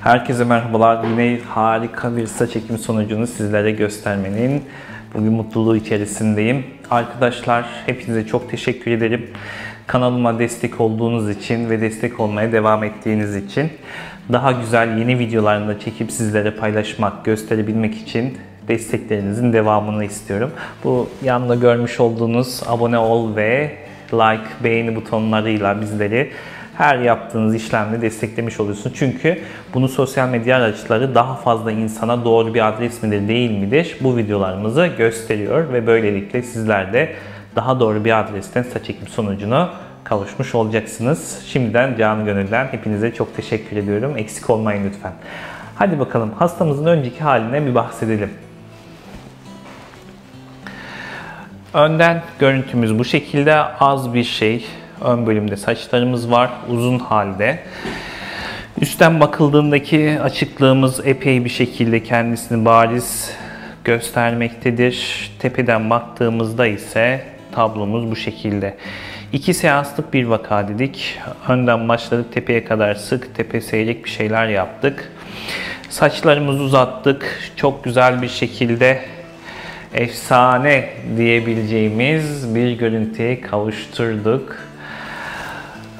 Herkese merhabalar. Yine harika bir saç ekimi sonucunu sizlere göstermenin bugün mutluluğu içerisindeyim. Arkadaşlar hepinize çok teşekkür ederim. Kanalıma destek olduğunuz için ve destek olmaya devam ettiğiniz için. Daha güzel yeni videolarını çekip sizlere paylaşmak, gösterebilmek için desteklerinizin devamını istiyorum. Bu yanında görmüş olduğunuz abone ol ve like, beğeni butonlarıyla bizleri her yaptığınız işlemle desteklemiş oluyorsunuz. Çünkü bunu sosyal medya araçları daha fazla insana doğru bir adres midir değil midir bu videolarımızı gösteriyor ve böylelikle sizler de daha doğru bir adresten saç ekim sonucuna kavuşmuş olacaksınız. Şimdiden canı gönülden hepinize çok teşekkür ediyorum. Eksik olmayın lütfen. Hadi bakalım hastamızın önceki haline bir bahsedelim. Önden görüntümüz bu şekilde, az bir şey. Ön bölümde saçlarımız var, uzun halde. Üstten bakıldığındaki açıklığımız epey bir şekilde kendisini bariz göstermektedir. Tepeden baktığımızda ise tablomuz bu şekilde. 2 seanslık bir vaka dedik. Önden başladık, tepeye kadar sık, tepe seyrek bir şeyler yaptık. Saçlarımızı uzattık. Çok güzel bir şekilde efsane diyebileceğimiz bir görüntüye kavuşturduk.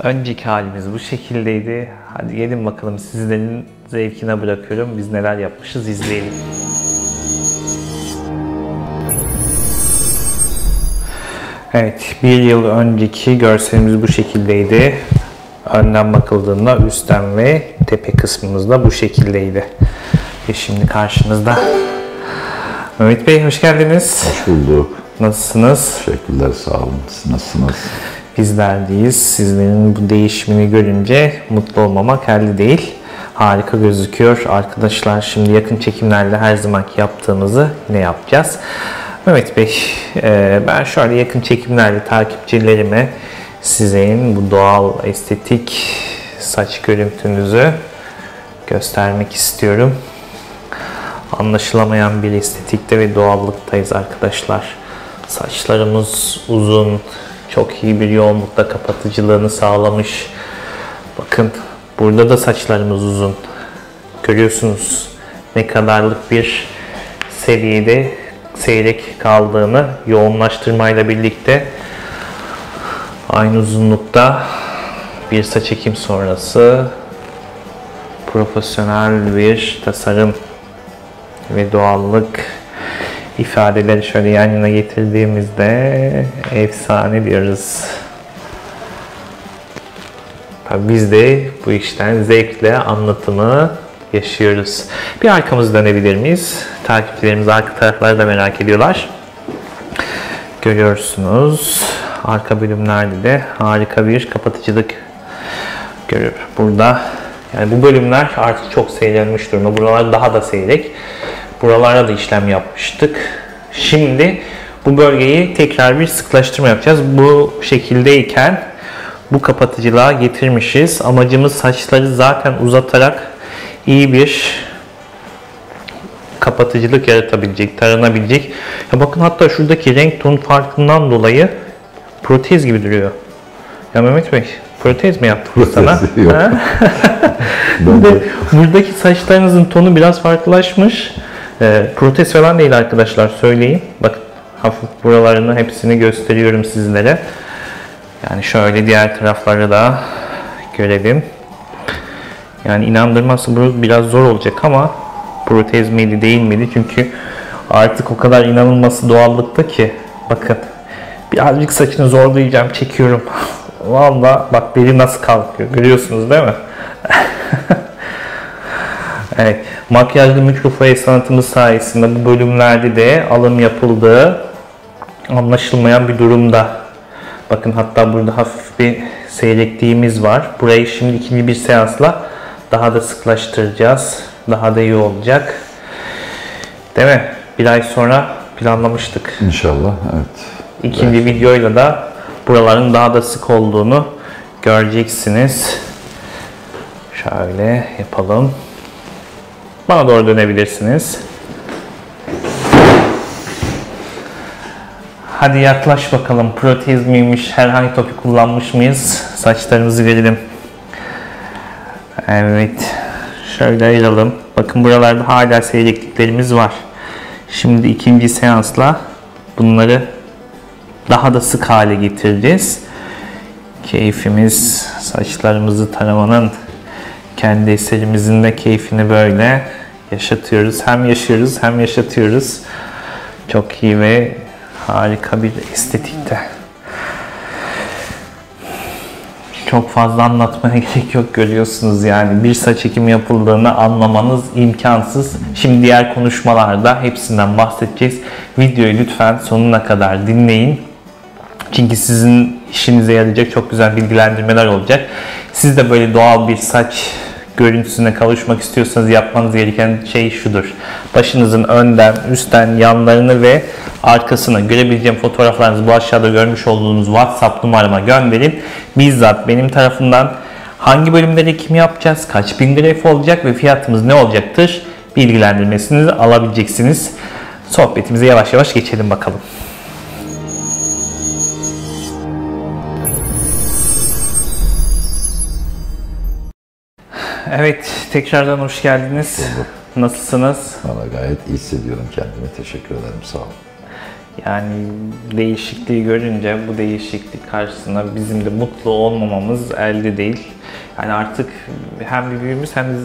Önceki halimiz bu şekildeydi. Hadi gelin bakalım, sizlerin zevkine bırakıyorum. Biz neler yapmışız izleyelim. Evet, bir yıl önceki görselimiz bu şekildeydi. Önden bakıldığında üstten ve tepe kısmımız da bu şekildeydi. Ve şimdi karşınızda Mehmet Bey, hoş geldiniz. Hoş bulduk. Nasılsınız? Teşekkürler, sağ olun. Siz nasılsınız? Bizler deyiz. Sizlerin bu değişimini görünce mutlu olmamak elde değil. Harika gözüküyor. Arkadaşlar şimdi yakın çekimlerle her zamanki yaptığımızı ne yapacağız? Mehmet Bey, ben şöyle yakın çekimlerle takipçilerime sizin bu doğal estetik saç görüntünüzü göstermek istiyorum. Anlaşılamayan bir estetikte ve doğallıktayız arkadaşlar. Saçlarımız uzun, çok iyi bir yoğunlukta kapatıcılığını sağlamış. Bakın burada da saçlarımız uzun. Görüyorsunuz ne kadarlık bir seviyede seyrek kaldığını, yoğunlaştırmayla birlikte aynı uzunlukta bir saç ekim sonrası profesyonel bir tasarım ve doğallık ifadeleri şöyle yan yana getirdiğimizde efsane diyoruz. Tabii biz de bu işten zevkle anlatımı yaşıyoruz. Bir arkamızı dönebilir miyiz? Takipçilerimiz arka tarafları da merak ediyorlar. Görüyorsunuz. Arka bölümlerde de harika bir kapatıcılık görüyor. Burada yani bu bölümler artık çok seyrelmiş durumda. Buralar daha da seyrek. Buralara da işlem yapmıştık. Şimdi bu bölgeyi tekrar bir sıklaştırma yapacağız. Bu şekildeyken bu kapatıcılığa getirmişiz. Amacımız saçları zaten uzatarak iyi bir kapatıcılık yaratabilecek, taranabilecek. Ya bakın hatta şuradaki renk ton farkından dolayı protez gibi duruyor. Ya Mehmet Bey, protez mi yaptık sana? Yok. Buradaki saçlarınızın tonu biraz farklılaşmış. Protez falan değil arkadaşlar, söyleyeyim. Bak hafif buralarını hepsini gösteriyorum sizlere. Yani şöyle diğer tarafları da görelim. Yani inandırması bu biraz zor olacak ama protez miydi değil miydi? Çünkü artık o kadar inanılması doğallıkta ki. Bakın birazcık saçını zorlayacağım, çekiyorum. Vallahi bak deri nasıl kalkıyor, görüyorsunuz değil mi? Evet, makyajlı mikrofoy sanatımız sayesinde bu bölümlerde de alım yapıldığı anlaşılmayan bir durumda. Bakın hatta burada hafif bir seyrekliğimiz var. Burayı şimdi ikinci bir seansla daha da sıklaştıracağız. Daha da iyi olacak. Değil mi? Bir ay sonra planlamıştık. İnşallah, evet. İkinci videoyla da buraların daha da sık olduğunu göreceksiniz. Şöyle yapalım. Bana doğru dönebilirsiniz. Hadi yaklaş bakalım. Protez miymiş, herhangi topi kullanmış mıyız? Saçlarımızı verelim. Evet. Şöyle ayıralım. Bakın buralarda hala seyrekliklerimiz var. Şimdi ikinci seansla bunları daha da sık hale getireceğiz. Keyfimiz, saçlarımızı taramanın, kendi eserimizin de keyfini böyle yaşatıyoruz. Hem yaşıyoruz hem yaşatıyoruz. Çok iyi ve harika bir estetikte. Çok fazla anlatmaya gerek yok, görüyorsunuz yani. Bir saç ekimi yapıldığını anlamanız imkansız. Şimdi diğer konuşmalarda hepsinden bahsedeceğiz. Videoyu lütfen sonuna kadar dinleyin. Çünkü sizin işinize yarayacak çok güzel bilgilendirmeler olacak. Siz de böyle doğal bir saç görüntüsüne kavuşmak istiyorsanız yapmanız gereken şey şudur. Başınızın önden, üstten, yanlarını ve arkasını görebileceğim fotoğraflarınızı bu aşağıda görmüş olduğunuz WhatsApp numarama gönderin. Bizzat benim tarafından hangi bölümde ekim yapacağız, kaç bin graf olacak ve fiyatımız ne olacaktır bilgilendirmesini alabileceksiniz. Sohbetimize yavaş yavaş geçelim bakalım. Evet, tekrardan hoş geldiniz. Nasılsınız? Valla gayet iyi hissediyorum kendimi. Teşekkür ederim. Sağ olun. Yani değişikliği görünce bu değişiklik karşısında bizim de mutlu olmamamız elde değil. Yani artık hem bir büyüğümüz hem de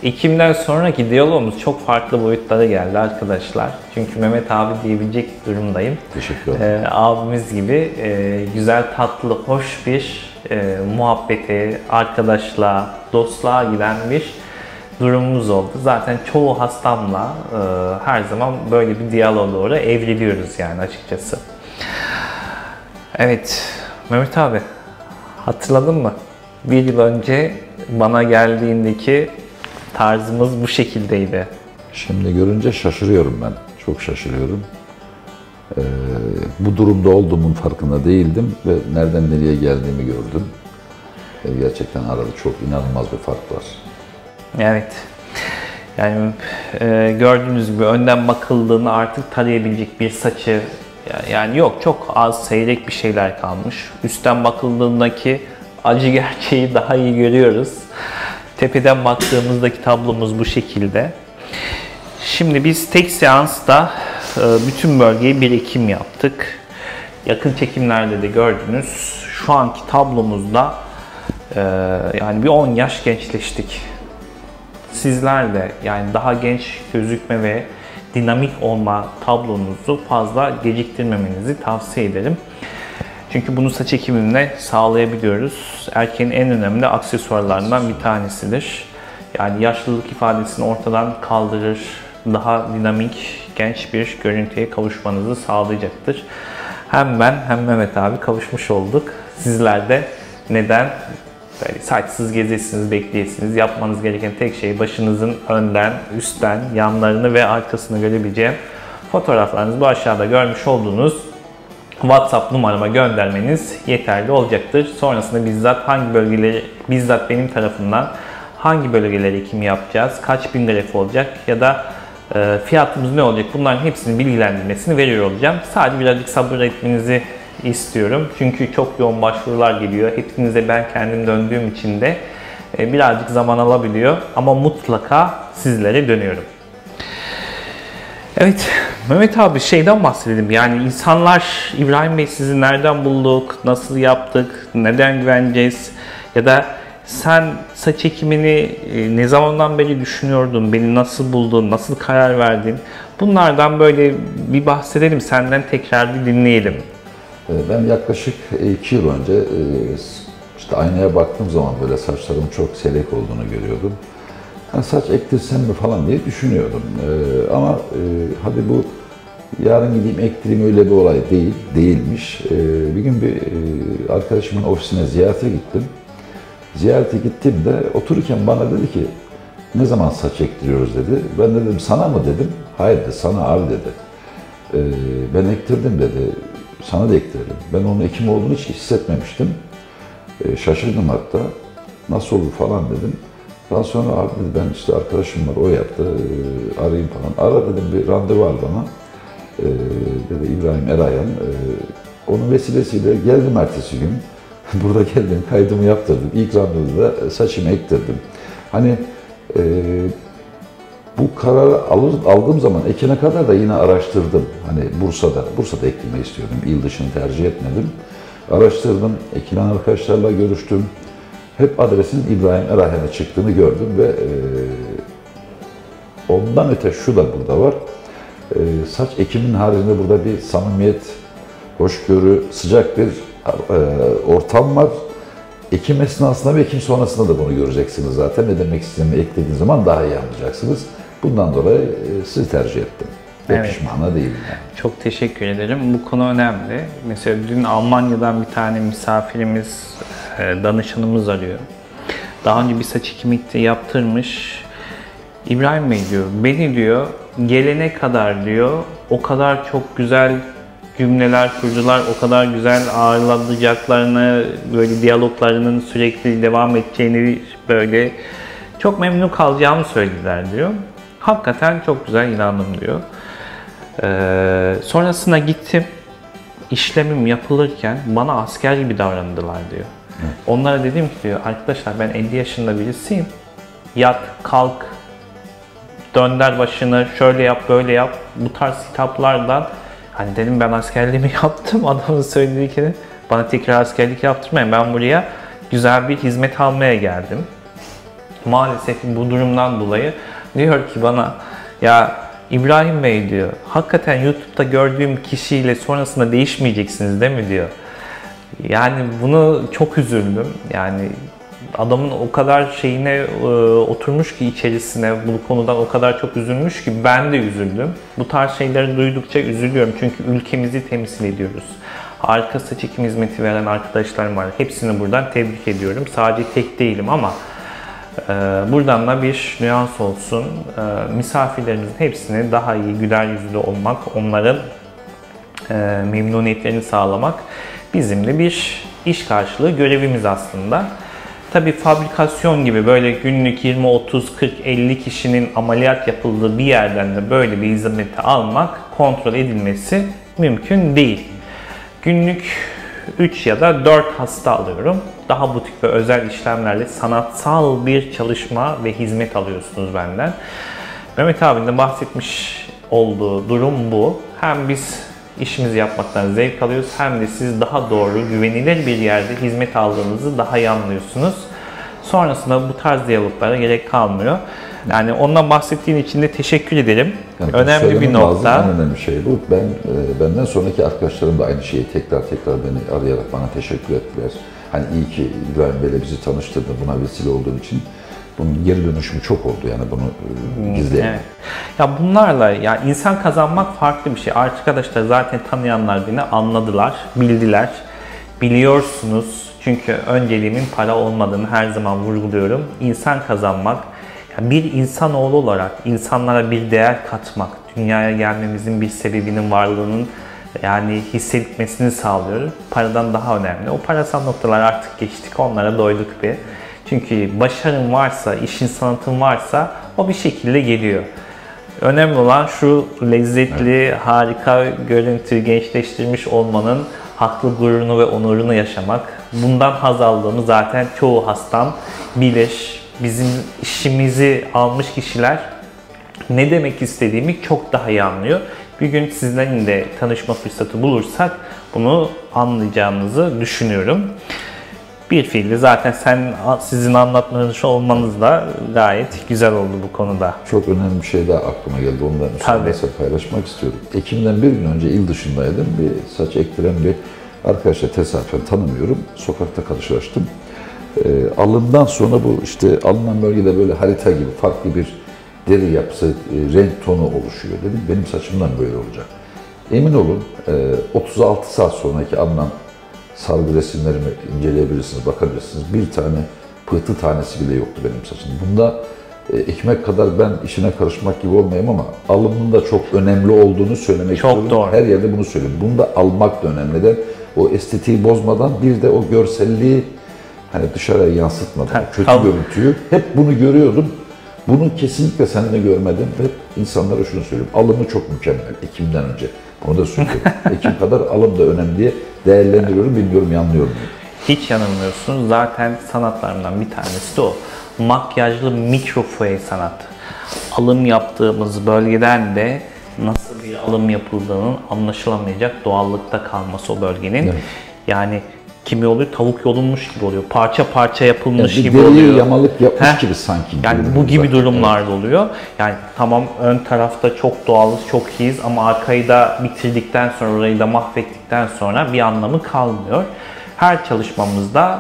Ekim'den sonraki diyalogumuz çok farklı boyutlara geldi arkadaşlar. Çünkü Mehmet abi diyebilecek durumdayım. Teşekkür ederim. Abimiz gibi güzel, tatlı, hoş bir muhabbete, arkadaşlığa, dostluğa giden bir durumumuz oldu. Zaten çoğu hastamla her zaman böyle bir diyaloğa doğru evriliyoruz yani açıkçası. Evet, Mehmet abi hatırladın mı? Bir yıl önce bana geldiğindeki tarzımız bu şekildeydi. Şimdi görünce şaşırıyorum ben. Çok şaşırıyorum. Bu durumda olduğumun farkında değildim ve nereden nereye geldiğimi gördüm. Gerçekten arada çok inanılmaz bir fark var. Evet. Yani gördüğünüz gibi önden bakıldığında artık tarayabilecek bir saçı yani yok, çok az seyrek bir şeyler kalmış. Üstten bakıldığındaki acı gerçeği daha iyi görüyoruz. Tepeden baktığımızdaki tablomuz bu şekilde. Şimdi biz tek seansta bütün bölgeye bir ekim yaptık. Yakın çekimlerde de gördünüz. Şu anki tablomuzda yani bir 10 yaş gençleştik. Sizler de yani daha genç gözükme ve dinamik olma tablonuzu fazla geciktirmemenizi tavsiye ederim. Çünkü bunu saç ekiminde sağlayabiliyoruz. Erkeğin en önemli aksesuarlarından bir tanesidir. Yani yaşlılık ifadesini ortadan kaldırır, daha dinamik, genç bir görüntüye kavuşmanızı sağlayacaktır. Hem ben hem Mehmet abi kavuşmuş olduk. Sizler de neden böyle saçsız gezesiniz, bekleyesiniz? Yapmanız gereken tek şey başınızın önden, üstten, yanlarını ve arkasını görebileceğim fotoğraflarınızı bu aşağıda görmüş olduğunuz WhatsApp numarama göndermeniz yeterli olacaktır. Sonrasında bizzat benim tarafından hangi bölgelere ekim yapacağız, kaç bin graf olacak ya da fiyatımız ne olacak, bunların hepsinin bilgilendirmesini veriyor olacağım. Sadece birazcık sabır etmenizi istiyorum. Çünkü çok yoğun başvurular geliyor. Hepinize ben kendim döndüğüm için de birazcık zaman alabiliyor. Ama mutlaka sizlere dönüyorum. Evet, Mehmet abi şeyden bahsedelim. Yani insanlar, İbrahim Bey sizi nereden bulduk, nasıl yaptık, neden güveneceğiz? Ya da sen saç ekimini ne zamandan beri düşünüyordun, beni nasıl buldun, nasıl karar verdin? Bunlardan böyle bir bahsedelim, senden tekrar bir dinleyelim. Ben yaklaşık 2 yıl önce işte aynaya baktığım zaman böyle saçlarım çok selek olduğunu görüyordum. Yani saç ektirsem mi falan diye düşünüyordum. Ama hadi bu yarın gideyim ektireyim öyle bir olay değilmiş. Bir gün bir arkadaşımın ofisine ziyarete gittim. Ziyarete gittiğimde otururken bana dedi ki ne zaman saç ektiriyoruz dedi. Ben de dedim sana mı dedim. Hayır dedi, sana abi dedi. Ben ektirdim dedi. Sana da ektirelim. Ben onun ekim olduğunu hiç hissetmemiştim. Şaşırdım hatta. Nasıl olur falan dedim. Daha sonra abi dedi ben işte arkadaşım var o yaptı. Arayayım falan. Ara dedim bir randevu al bana. Dedi İbrahim Erayan. Onun vesilesiyle geldim ertesi gün. Burada geldim kaydımı yaptırdım. İlk randevuda saçımı ektirdim. Hani Bu kararı aldığım zaman ekine kadar da yine araştırdım. Hani Bursa'da ektirmeyi istiyordum. İl dışını tercih etmedim. Araştırdım, ekilen arkadaşlarla görüştüm. Hep adresin İbrahim Erahen'e çıktığını gördüm ve ondan öte şu da burada var. Saç ekimin haricinde burada bir samimiyet, hoşgörü, sıcak bir ortam var. Ekim esnasında ve ekim sonrasında da bunu göreceksiniz zaten. Ne demek istediğimi eklediğiniz zaman daha iyi anlayacaksınız. Bundan dolayı sizi tercih ettim. Ve Evet. pişman değilim yani. Çok teşekkür ederim. Bu konu önemli. Mesela dün Almanya'dan bir tane misafirimiz, danışanımız arıyor. Daha önce bir saç ekimi yaptırmış. İbrahim Bey diyor, beni diyor gelene kadar diyor o kadar çok güzel cümleler kurdular, o kadar güzel ağırlanacaklarını, böyle diyaloglarının sürekli devam edeceğini, böyle çok memnun kalacağımı söylediler diyor. Hakikaten çok güzel, inandım diyor. Sonrasında gittim, işlemim yapılırken bana asker gibi davrandılar diyor. Onlara dedim ki diyor, arkadaşlar ben 50 yaşında birisiyim. Yat, kalk, dönder başını, şöyle yap, böyle yap. Bu tarz hitaplardan, hani dedim ben askerliğimi yaptım, adamın söylediğini, bana tekrar askerlik yaptırmayın. Ben buraya güzel bir hizmet almaya geldim. Maalesef bu durumdan dolayı diyor ki bana, ya İbrahim Bey diyor, hakikaten YouTube'da gördüğüm kişiyle sonrasında değişmeyeceksiniz değil mi diyor. Yani bunu çok üzüldüm. Yani adamın o kadar şeyine oturmuş ki içerisine, bu konudan o kadar çok üzülmüş ki ben de üzüldüm. Bu tarz şeyleri duydukça üzülüyorum çünkü ülkemizi temsil ediyoruz. Harika saç ekim hizmeti veren arkadaşlarım var. Hepsini buradan tebrik ediyorum. Sadece tek değilim ama buradan da bir nüans olsun. Misafirlerimizin hepsine daha iyi, güler yüzlü olmak, onların memnuniyetlerini sağlamak bizim de bir iş karşılığı görevimiz aslında. Tabii fabrikasyon gibi böyle günlük 20, 30, 40, 50 kişinin ameliyat yapıldığı bir yerden de böyle bir hizmeti almak, kontrol edilmesi mümkün değil. Günlük 3 ya da 4 hasta alıyorum. Daha butik ve özel işlemlerle sanatsal bir çalışma ve hizmet alıyorsunuz benden. Mehmet abinin de bahsetmiş olduğu durum bu. Hem biz işimizi yapmaktan zevk alıyoruz hem de siz daha doğru, güvenilir bir yerde hizmet aldığınızı daha iyi anlıyorsunuz. Sonrasında bu tarz diyaloglara gerek kalmıyor. Yani ondan bahsettiğin için de teşekkür ederim. Yani önemli bir nokta. En önemli şey bu. Benden sonraki arkadaşlarım da aynı şeyi tekrar beni arayarak bana teşekkür ettiler. Hani iyi ki İbrahim Bey'le bizi tanıştırdı, buna vesile olduğun için. Bunun geri dönüşümü çok oldu yani bunu gizleyelim. Evet. Ya bunlarla ya insan kazanmak farklı bir şey. Arkadaşlar zaten tanıyanlar beni anladılar, bildiler. Biliyorsunuz çünkü önceliğimin para olmadığını her zaman vurguluyorum. İnsan kazanmak, yani bir insanoğlu olarak insanlara bir değer katmak, dünyaya gelmemizin bir sebebinin varlığının yani hissetmesini sağlıyor. Paradan daha önemli. O parasal noktalar artık geçtik, onlara doyduk bir. Çünkü başarın varsa, işin sanatın varsa o bir şekilde geliyor. Önemli olan şu lezzetli, harika görüntü, gençleştirmiş olmanın haklı gururunu ve onurunu yaşamak. Bundan haz aldığımı zaten çoğu hastam bilir. Bizim işimizi almış kişiler ne demek istediğimi çok daha iyi anlıyor. Bir gün sizlerin de tanışma fırsatı bulursak bunu anlayacağınızı düşünüyorum. Bir fiilde zaten sizin anlatmanız olmanız da gayet güzel oldu bu konuda. Çok önemli bir şey daha aklıma geldi. Onu da müsaadenizle paylaşmak istiyorum. Ekim'den bir gün önce il dışındaydım. Bir saç ektiren bir arkadaşla tesadüfen tanımıyorum. Sokakta karşılaştım. Alından sonra bu işte alınan bölgede böyle harita gibi farklı bir deri yapısı, renk tonu oluşuyor dedim. Benim saçımdan böyle olacak. Emin olun 36 saat sonraki alınan sargı resimlerimi inceleyebilirsiniz, bakabilirsiniz. Bir tane pıhtı tanesi bile yoktu benim saçımda. Bunda ekmek kadar ben işine karışmak gibi olmayayım ama alımın da çok önemli olduğunu söylemek istiyorum. Çok doğru. Her yerde bunu söylüyorum. Bunu da almak da önemli. Neden? O estetiği bozmadan bir de o görselliği hani dışarıya yansıtmadan, kötü görüntüyü hep bunu görüyordum. Bunu kesinlikle seninle görmedim. Hep insanlara şunu söylüyorum. Alımı çok mükemmel Ekim'den önce. Onu da söylüyorum. Ekim kadar alım da önemli diye değerlendiriyorum. Bilmiyorum yanlıyorum. Hiç yanılmıyorsunuz. Zaten sanatlarımdan bir tanesi de o. Makyajlı mikrofoye sanatı. Alım yaptığımız bölgeden de nasıl bir alım yapıldığının anlaşılamayacak doğallıkta kalması o bölgenin. Evet. Yani kimi oluyor? Tavuk yolunmuş gibi oluyor. Parça parça yapılmış gibi oluyor. Yamalık yapmış gibi sanki. Yani bu gibi durumlarda oluyor. Yani tamam, ön tarafta çok doğalız, çok iyiyiz ama arkayı da bitirdikten sonra, orayı da mahvettikten sonra bir anlamı kalmıyor. Her çalışmamızda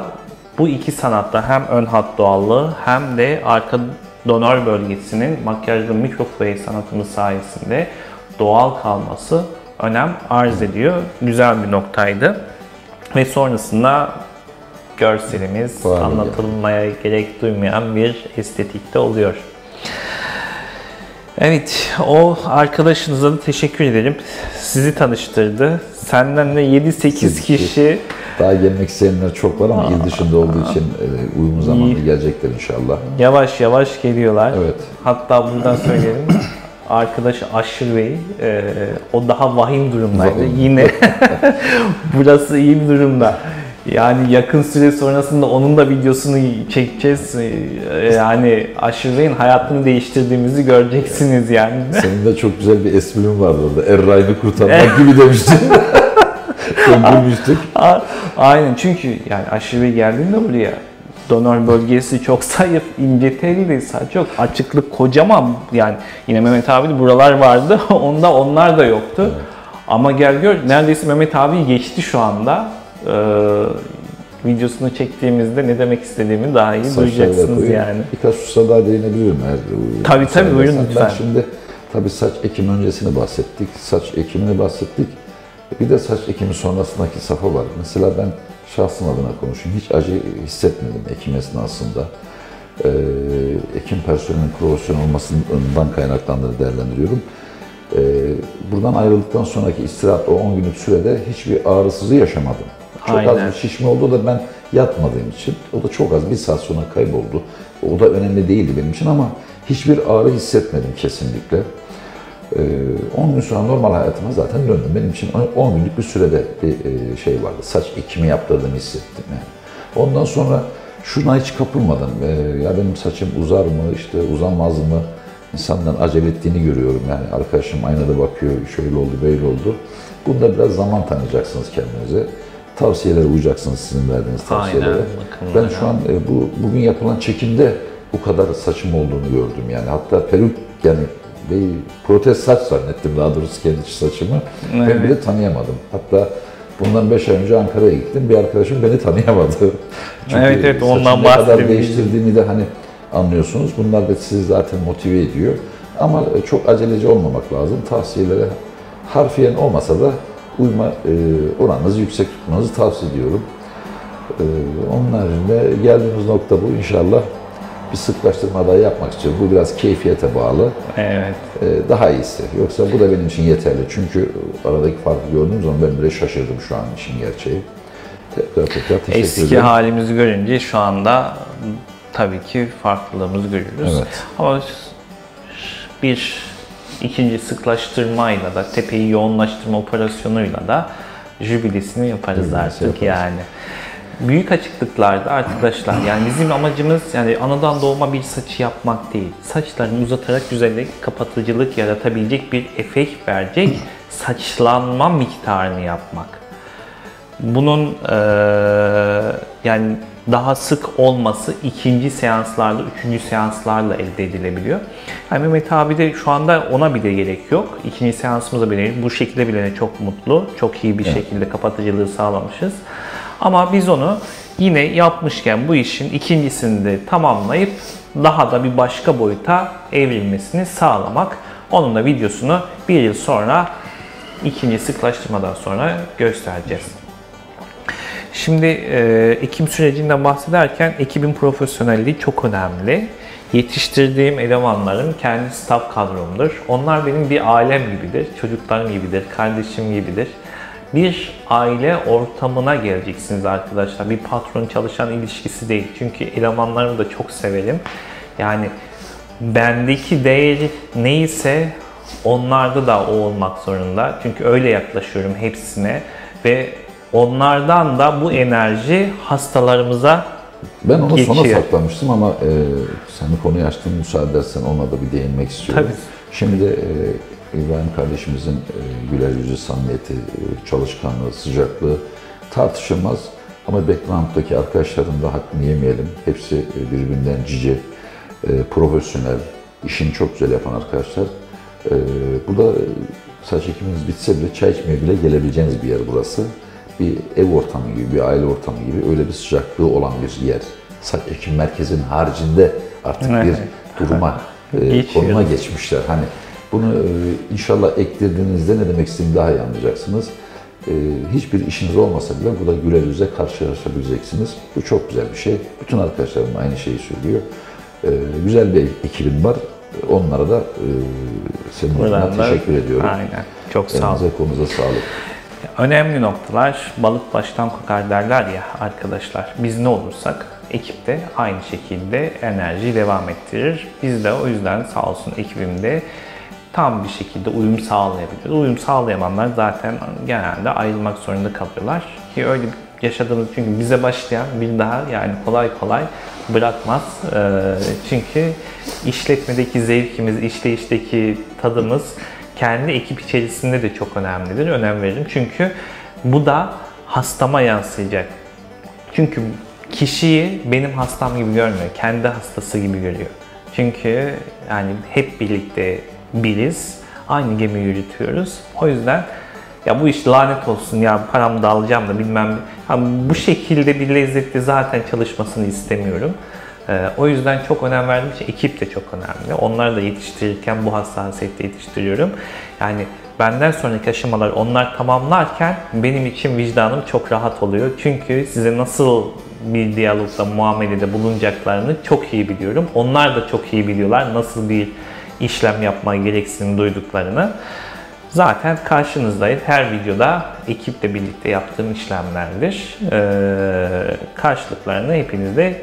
bu iki sanatta hem ön hat doğallığı hem de arka donör bölgesinin makyajlı mikrofoye sanatımız sayesinde doğal kalması önem arz ediyor. Güzel bir noktaydı. Ve sonrasında görselimiz anlatılmaya gerek duymayan bir estetikte oluyor. Evet, o arkadaşınıza da teşekkür ederim. Sizi tanıştırdı. Senden de 7-8 kişi. Daha gelmek isteyenler çok var ama il dışında olduğu için uygun zamanda gelecekler inşallah. Yavaş yavaş geliyorlar. Evet. Hatta buradan söyleyelim. Arkadaş Aşır Bey, o daha vahim durumdaydı. Yine burası iyi bir durumda. Yani yakın süre sonrasında onun da videosunu çekeceğiz. Yani Aşır Bey'in hayatını değiştirdiğimizi göreceksiniz yani. Senin de çok güzel bir esprin vardı orada. Erray'ını kurtarmak gibi demiştin. Çok gülmüştük. Aynen, çünkü yani Aşır Bey geldiğinde buraya donör bölgesi çok zayıf, ince telli, saç yok, açıklık kocaman. Yani yine Mehmet abi de buralar vardı, onda onlar da yoktu. Evet. Ama gel gör, neredeyse Mehmet abi geçti şu anda. Videosunu çektiğimizde ne demek istediğimi daha iyi duyacaksınız yani. Birkaç hususa daha değinebilirim eğer. Tabii buyurun lütfen. Ben şimdi tabii saç ekimi öncesini bahsettik, saç ekimini bahsettik. Bir de saç ekimi sonrasındaki safha var. Mesela ben şahsım adına konuşayım. Hiç acı hissetmedim ekim esnasında. Ekim personelinin profesyonel olmasından kaynaklandığını değerlendiriyorum. Buradan ayrıldıktan sonraki istirahat, o 10 günlük sürede hiçbir ağrısızı yaşamadım. Çok az bir şişme oldu da ben yatmadığım için. O da çok az, bir saat sonra kayboldu. O da önemli değildi benim için ama hiçbir ağrı hissetmedim kesinlikle. 10 gün sonra normal hayatıma zaten döndüm. Benim için 10 günlük bir sürede bir şey vardı. Saç ekimi yaptırdığımı hissettim yani. Ondan sonra şuna hiç kapılmadım. Ya benim saçım uzar mı, işte uzanmaz mı? İnsanların acele ettiğini görüyorum. Yani arkadaşım aynada bakıyor, şöyle oldu, böyle oldu. Bunda biraz zaman tanıyacaksınız kendinize. Tavsiyelere uyacaksınız, sizin verdiğiniz tavsiyelere. Aynen, ben şu an bugün yapılan çekimde bu kadar saçım olduğunu gördüm yani. Hatta peruk, yani bir protez saç zannettim daha doğrusu kendi saçımı. Evet. Ben bile tanıyamadım. Hatta bundan 5 ay önce Ankara'ya gittim. Bir arkadaşım beni tanıyamadı. Çünkü evet, ondan ne kadar değiştirdiğini de hani anlıyorsunuz. Bunlar da sizi zaten motive ediyor. Ama çok aceleci olmamak lazım. Tavsiyelere harfiyen olmasa da uyma oranınızı yüksek tutmanızı tavsiye ediyorum. Onun haricinde geldiğimiz nokta bu. İnşallah bir sıklaştırma daha yapmak istiyorum. Bu biraz keyfiyete bağlı. Evet. Daha iyisi. Yoksa bu da benim için yeterli. Çünkü aradaki farkı gördüğüm zaman ben bile şaşırdım şu an işin gerçeği. Tekrar teşekkür ederim. Eski halimizi görünce şu anda tabii ki farklılığımızı görüyoruz. Evet. Ama ikinci sıklaştırmayla da, tepeyi yoğunlaştırma operasyonuyla da jübilesini yaparız artık yani. Büyük açıklıklarda arkadaşlar, yani bizim amacımız yani anadan doğma bir saçı yapmak değil. Saçlarını uzatarak güzellik, kapatıcılık yaratabilecek bir efekt verecek saçlanma miktarını yapmak. Bunun yani daha sık olması ikinci seanslarda, üçüncü seanslarla elde edilebiliyor. Yani Mehmet abi de şu anda ona bile gerek yok. İkinci seansımıza bile bu şekilde bile çok mutlu. Çok iyi bir şekilde kapatıcılığı sağlamışız. Ama biz onu yine yapmışken bu işin ikincisini de tamamlayıp daha da bir başka boyuta evrilmesini sağlamak. Onun da videosunu bir yıl sonra, ikinci sıklaştırmadan sonra göstereceğiz. Şimdi ekim sürecinden bahsederken ekibin profesyonelliği çok önemli. Yetiştirdiğim elemanlarım kendi staff kadromdur. Onlar benim bir ailem gibidir, çocuklarım gibidir, kardeşim gibidir. Bir aile ortamına geleceksiniz arkadaşlar. Bir patron çalışan ilişkisi değil. Çünkü elemanlarımı da çok severim. Yani bendeki değer neyse onlarda da o olmak zorunda. Çünkü öyle yaklaşıyorum hepsine ve onlardan da bu enerji hastalarımıza Ben onu geçiyor. sona saklamıştım ama sen bu konuyu açtın, müsaade edersen ona da bir değinmek istiyorum. Tabii. Şimdi de İbrahim kardeşimizin güler yüzü, samimiyeti, çalışkanlığı, sıcaklığı tartışılmaz. Ama background'daki arkadaşların da hakkını yemeyelim. Hepsi birbirinden cici, profesyonel, işini çok güzel yapan arkadaşlar. Burada saç ekiminiz bitse bile çay içmeye bile gelebileceğiniz bir yer burası. Bir ev ortamı gibi, bir aile ortamı gibi öyle bir sıcaklığı olan bir yer. Saç ekim merkezinin haricinde artık bir duruma, konuma geçmişler. Hani bunu inşallah ektirdiğinizde ne demek istediğimi daha iyi anlayacaksınız. Hiçbir işiniz olmasa bile burada güler yüze karşılaşabileceksiniz. Bu çok güzel bir şey. Bütün arkadaşlarım aynı şeyi söylüyor. Güzel bir ekibim var. Onlara da senin adına teşekkür ediyorum. Aynen. Çok sağ olun. Kolunuza sağlık. Önemli noktalar, balık baştan kokar derler ya arkadaşlar. Biz ne olursak ekip de aynı şekilde enerjiyi devam ettirir. Biz de o yüzden sağ olsun ekibimde tam bir şekilde uyum sağlayabiliyoruz. Uyum sağlayamayanlar zaten genelde ayrılmak zorunda kalıyorlar. Ki öyle yaşadığımız, çünkü bize başlayan bir daha yani kolay kolay bırakmaz. Çünkü işletmedeki zevkimiz, işleyişteki tadımız kendi ekip içerisinde de çok önemlidir. Önem veririm. Çünkü bu da hastama yansıyacak. Çünkü kişiyi benim hastam gibi görmüyor. Kendi hastası gibi görüyor. Çünkü yani hep birlikte biriz. Aynı gemiyi yürütüyoruz. O yüzden ya bu iş lanet olsun ya paramı da alacağım da bilmem. Bu şekilde bir lezzette zaten çalışmasını istemiyorum. O yüzden çok önem verdiğim için ekip de çok önemli. Onları da yetiştirirken bu hassasiyette yetiştiriyorum. Yani benden sonraki aşamalar onlar tamamlarken benim için vicdanım çok rahat oluyor. Çünkü size nasıl bir diyalogda, muamelede bulunacaklarını çok iyi biliyorum. Onlar da çok iyi biliyorlar nasıl bir işlem yapma gereksinimi duyduklarını. Zaten karşınızdayız. Her videoda ekiple birlikte yaptığım işlemlerdir. Karşılıklarını hepiniz de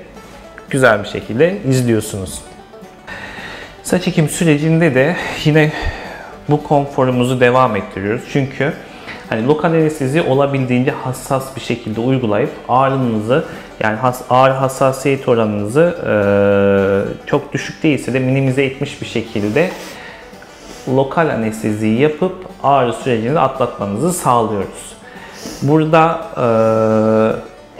güzel bir şekilde izliyorsunuz. Saç ekim sürecinde de yine bu konforumuzu devam ettiriyoruz. Çünkü hani lokal anestezi olabildiğince hassas bir şekilde uygulayıp ağrınızı, yani ağrı hassasiyet oranınızı çok düşük değilse de minimize etmiş bir şekilde lokal anesteziyi yapıp ağrı sürecini atlatmanızı sağlıyoruz. Burada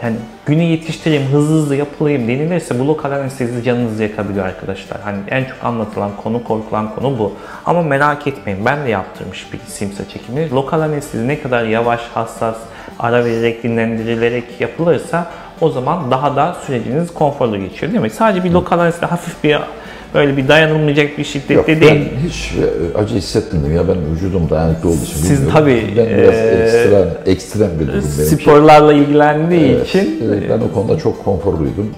yani günü yetiştireyim, hızlı yapılayım denilirse bu lokal anestezi canınızı yakabiliyor arkadaşlar. Hani en çok anlatılan konu, korkulan konu bu. Ama merak etmeyin, ben de yaptırmış birisiyim saç ekimini. Lokal anestezi ne kadar yavaş, hassas, ara vererek, dinlendirilerek yapılırsa o zaman daha da süreciniz konforlu geçiyor değil mi? Sadece bir lokal anestezi hafif bir böyle bir dayanılmayacak bir şiddette Yok, değil. Ben hiç acı hissetmedim ya, ben vücudum dayanıklı olduğu için Siz bilmiyorum. tabii Ben biraz ekstrem bir durum benim. Sporlarla ilgilendiği için ben o konuda çok konforluydum.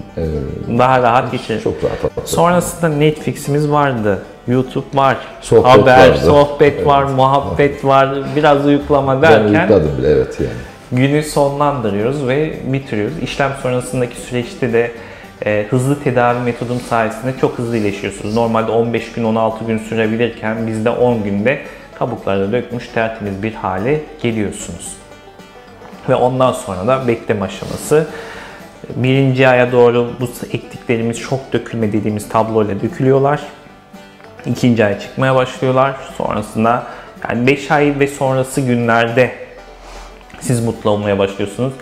daha rahat geçirir. Çok rahat atlattım. Sonrasında Netflix'imiz vardı, YouTube var, Sohbet haber, vardı. sohbet var, muhabbet var, biraz uyuklama Ben derken uyukladım bile, evet yani. günü sonlandırıyoruz ve bitiriyoruz. İşlem sonrasındaki süreçte de hızlı tedavi metodum sayesinde çok hızlı iyileşiyorsunuz. Normalde 15 gün, 16 gün sürebilirken bizde 10 günde kabukları dökmüş tertemiz bir hale geliyorsunuz. Ve ondan sonra da bekleme aşaması. Birinci aya doğru bu ektiklerimiz şok dökülme dediğimiz tabloyla dökülüyorlar. İkinci ay çıkmaya başlıyorlar. Sonrasında yani 5 ay ve sonrası günlerde siz mutlu olmaya başlıyorsunuz.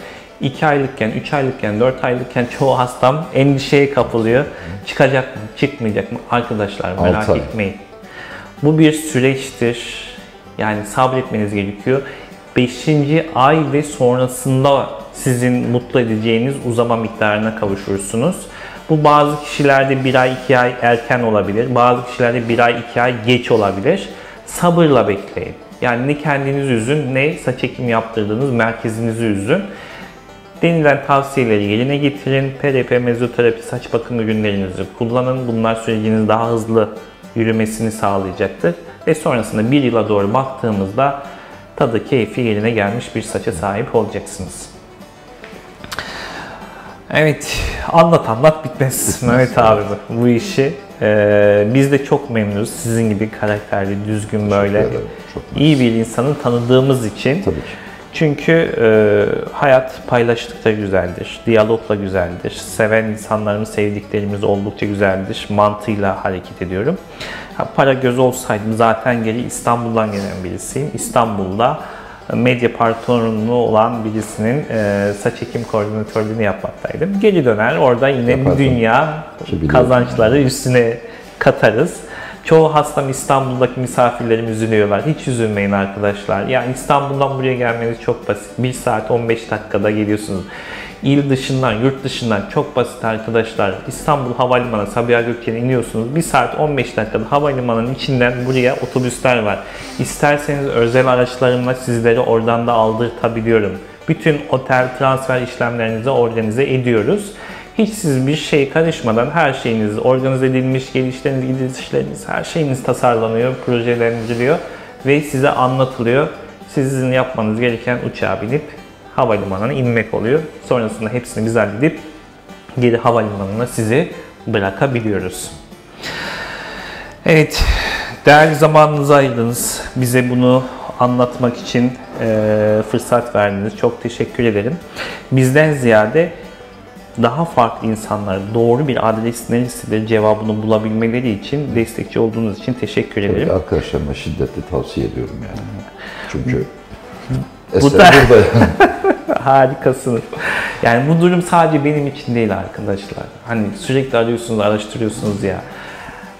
2 aylıkken, 3 aylıkken, 4 aylıkken çoğu hastam endişeye kapılıyor. Çıkacak mı, çıkmayacak mı? Arkadaşlar merak etmeyin. Bu bir süreçtir. Yani sabretmeniz gerekiyor. 5. ay ve sonrasında sizin mutlu edeceğiniz uzama miktarına kavuşursunuz. Bu bazı kişilerde 1 ay, 2 ay erken olabilir. Bazı kişilerde 1 ay, 2 ay geç olabilir. Sabırla bekleyin. Yani ne kendinizi üzün, ne saç ekimi yaptırdığınız merkezinizi üzün. Denilen tavsiyeleri yerine getirin. PRP, mezoterapi, saç bakım ürünlerinizi kullanın. Bunlar süreciniz daha hızlı yürümesini sağlayacaktır. Ve sonrasında 1 yıla doğru baktığımızda tadı, keyfi yerine gelmiş bir saça sahip olacaksınız. Evet, anlat bitmez Mehmet abi bu işi. Biz de çok memnunuz. Sizin gibi karakterli, düzgün böyle iyi bir insanı tanıdığımız için. Tabii ki. Çünkü hayat paylaştıkça güzeldir, diyalogla güzeldir, seven insanlarımız, sevdiklerimiz oldukça güzeldir mantığıyla hareket ediyorum. Para göz olsaydım zaten geri İstanbul'dan gelen birisiyim. İstanbul'da medya patronu olan birisinin saç ekim koordinatörlüğünü yapmaktaydım. Geri döner orada yine Yaparsın. bir dünya kazançları üstüne katarız. Çoğu hastam İstanbul'daki misafirlerim üzülüyorlar. Hiç üzülmeyin arkadaşlar. Yani İstanbul'dan buraya gelmeniz çok basit. 1 saat 15 dakikada geliyorsunuz. İl dışından, yurt dışından çok basit arkadaşlar. İstanbul Havalimanı, Sabiha Gökçen'e iniyorsunuz. 1 saat 15 dakikada havalimanının içinden buraya otobüsler var. İsterseniz özel araçlarımla sizleri oradan da aldırtabiliyorum. Bütün otel, transfer işlemlerinizi organize ediyoruz. Hiç siz bir şey karışmadan her şeyiniz organize edilmiş, gelişleriniz, gidişleriniz, her şeyiniz tasarlanıyor, projelendiriliyor ve size anlatılıyor. Sizin yapmanız gereken uçağa binip havalimanına inmek oluyor. Sonrasında hepsini biz halledip geri havalimanına sizi bırakabiliyoruz. Evet, değerli zamanınızı ayırdınız. Bize bunu anlatmak için fırsat verdiniz. Çok teşekkür ederim. Bizden ziyade daha farklı insanlar doğru bir adres neresidir cevabını bulabilmeleri için destekçi olduğunuz için teşekkür ederim. Arkadaşlarıma şiddetle tavsiye ediyorum yani. Çünkü Bu eser da burada yani. harikasınız. Yani bu durum sadece benim için değil arkadaşlar. Hani sürekli arıyorsunuz, araştırıyorsunuz ya.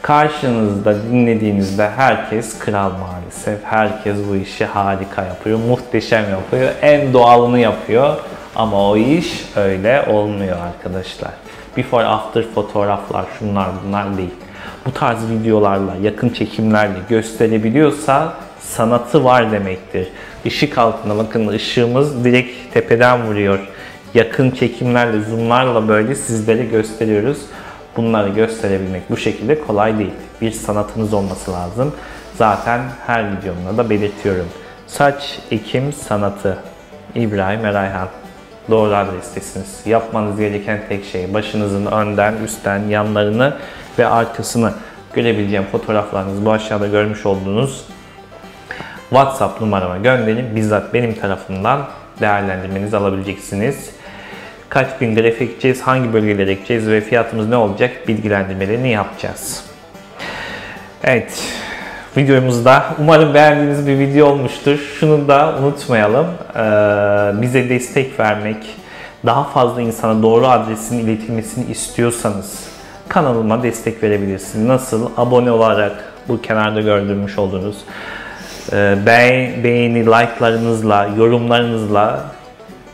Karşınızda dinlediğinizde herkes kral maalesef. Herkes bu işi harika yapıyor, muhteşem yapıyor, en doğalını yapıyor. Ama o iş öyle olmuyor arkadaşlar. Before after fotoğraflar, şunlar bunlar değil. Bu tarz videolarla, yakın çekimlerle gösterebiliyorsa sanatı var demektir. Işık altında bakın ışığımız direkt tepeden vuruyor. Yakın çekimlerle, zoomlarla böyle sizlere gösteriyoruz. Bunları gösterebilmek bu şekilde kolay değil. Bir sanatınız olması lazım. Zaten her videomda da belirtiyorum. Saç ekim sanatı. İbrahim Erayhan. Doğru adrestesiniz. Yapmanız gereken tek şey başınızın önden, üstten, yanlarını ve arkasını görebileceğim fotoğraflarınızı bu aşağıda görmüş olduğunuz WhatsApp numarama gönderin. Bizzat benim tarafımdan değerlendirmenizi alabileceksiniz. Kaç bin grafik ekeceğiz, hangi bölgelere ekeceğiz ve fiyatımız ne olacak bilgilendirmelerini yapacağız. Evet, videomuzda umarım beğendiğiniz bir video olmuştur. Şunu da unutmayalım, bize destek vermek, daha fazla insana doğru adresin iletilmesini istiyorsanız kanalıma destek verebilirsiniz. Nasıl? Abone olarak bu kenarda gördürmüş olduğunuz beğeni, like'larınızla, yorumlarınızla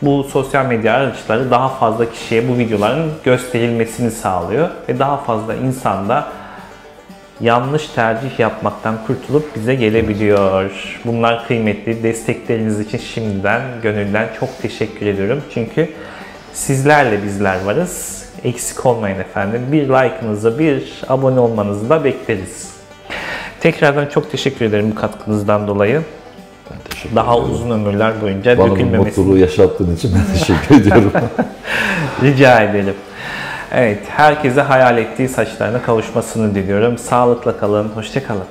bu sosyal medya araçları daha fazla kişiye bu videoların gösterilmesini sağlıyor ve daha fazla insan da yanlış tercih yapmaktan kurtulup bize gelebiliyor. Bunlar kıymetli. Destekleriniz için şimdiden gönülden çok teşekkür ediyorum. Çünkü sizlerle bizler varız. Eksik olmayın efendim. Bir like'ınızı, bir abone olmanızı da bekleriz. Tekrardan çok teşekkür ederim bu katkınızdan dolayı. Daha uzun ömürler boyunca bana dökülmemesi. bu mutluluğu yaşattığın için ben teşekkür ediyorum. Rica ederim. Evet, herkese hayal ettiği saçlarına kavuşmasını diliyorum. Sağlıkla kalın, hoşça kalın.